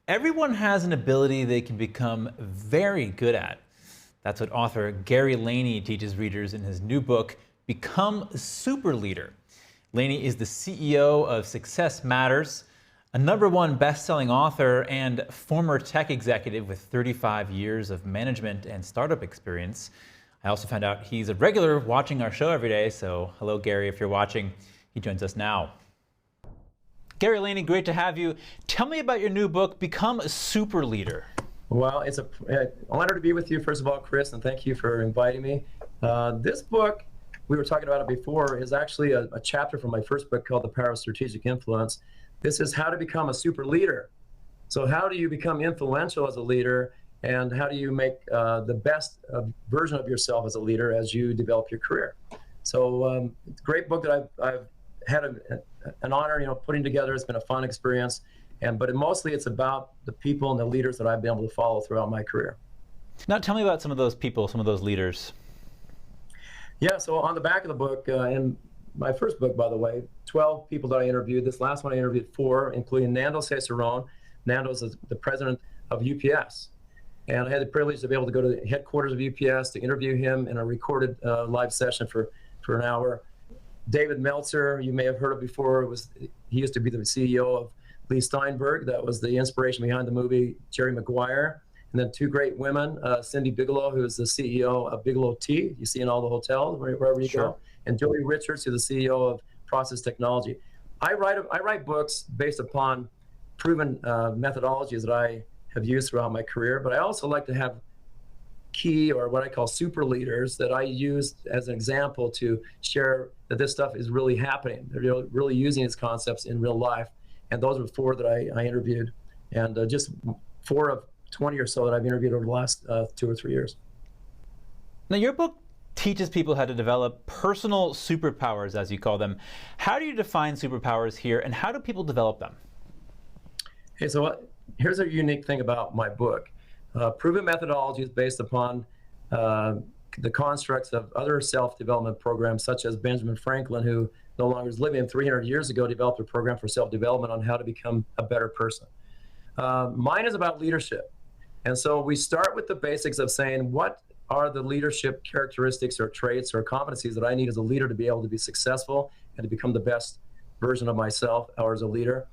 Everyone has an ability they can become very good at. That's what author Gary Laney teaches readers in his new book, Become a Super Leader. Laney is the CEO of Success Matters, a #1 best-selling author and former tech executive with 35 years of management and startup experience. I also found out he's a regular watching our show every day, so hello Gary if you're watching. He joins us now. Gary Laney, great to have you. Tell me about your new book, Become a Super Leader. Well, it's an honor to be with you, first of all, Chris, and thank you for inviting me. This book, we were talking about it before, is actually a chapter from my first book called The Power of Strategic Influence. This is how to become a super leader. So how do you become influential as a leader, and how do you make the best version of yourself as a leader as you develop your career? So it's a great book that I've had an honor, putting together. It's been a fun experience, but mostly it's about the people and the leaders that I've been able to follow throughout my career. Now tell me about some of those people, some of those leaders. Yeah, so on the back of the book, in my first book, by the way, 12 people that I interviewed. This last one I interviewed 4, including Nando Cicerone. Nando is the president of UPS. And I had the privilege to be able to go to the headquarters of UPS to interview him in a recorded live session for an hour. David Meltzer, you may have heard of before. He used to be the CEO of Lee Steinberg. That was the inspiration behind the movie Jerry Maguire. And then 2 great women, Cindy Bigelow, who is the CEO of Bigelow Tea. You see in all the hotels, wherever you go. And Joey Richards, who's the CEO of Process Technology. I write books based upon proven methodologies that I have used throughout my career, but I also like to have key, or what I call super leaders, that I use as an example to share that this stuff is really happening. They're really using these concepts in real life. And those are 4 that I interviewed, and just 4 of 20 or so that I've interviewed over the last 2 or 3 years. Now your book teaches people how to develop personal superpowers, as you call them. How do you define superpowers here, and how do people develop them? Hey, so here's a unique thing about my book. Proven methodologies based upon the constructs of other self-development programs, such as Benjamin Franklin, who no longer is living, 300 years ago developed a program for self-development on how to become a better person. Mine is about leadership. And so we start with the basics of saying, what are the leadership characteristics or traits or competencies that I need as a leader to be able to be successful and to become the best version of myself or as a leader?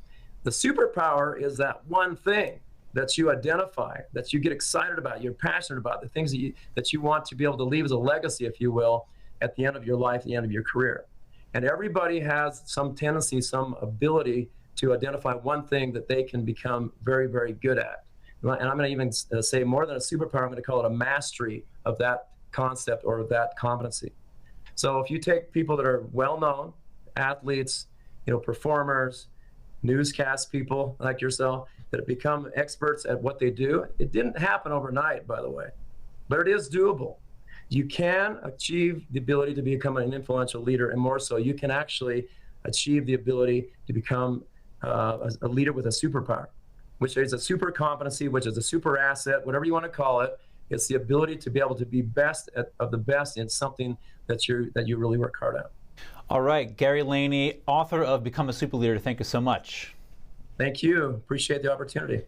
The superpower is that one thing that you identify, that you get excited about, you're passionate about, the things that you want to be able to leave as a legacy, if you will, at the end of your life, at the end of your career. And everybody has some tendency, some ability to identify one thing that they can become very, very good at. And I'm going to even say more than a superpower, I'm going to call it a mastery of that concept or of that competency. So if you take people that are well-known, athletes, performers, newscast people like yourself, that have become experts at what they do. It didn't happen overnight, by the way, but it is doable. You can achieve the ability to become an influential leader, and more so, you can actually achieve the ability to become a leader with a superpower, which is a super competency, which is a super asset, whatever you want to call it. It's the ability to be able to be best of the best in something that you really work hard at. All right, Gary Laney, author of Become a Super Leader, thank you so much. Thank you. Appreciate the opportunity.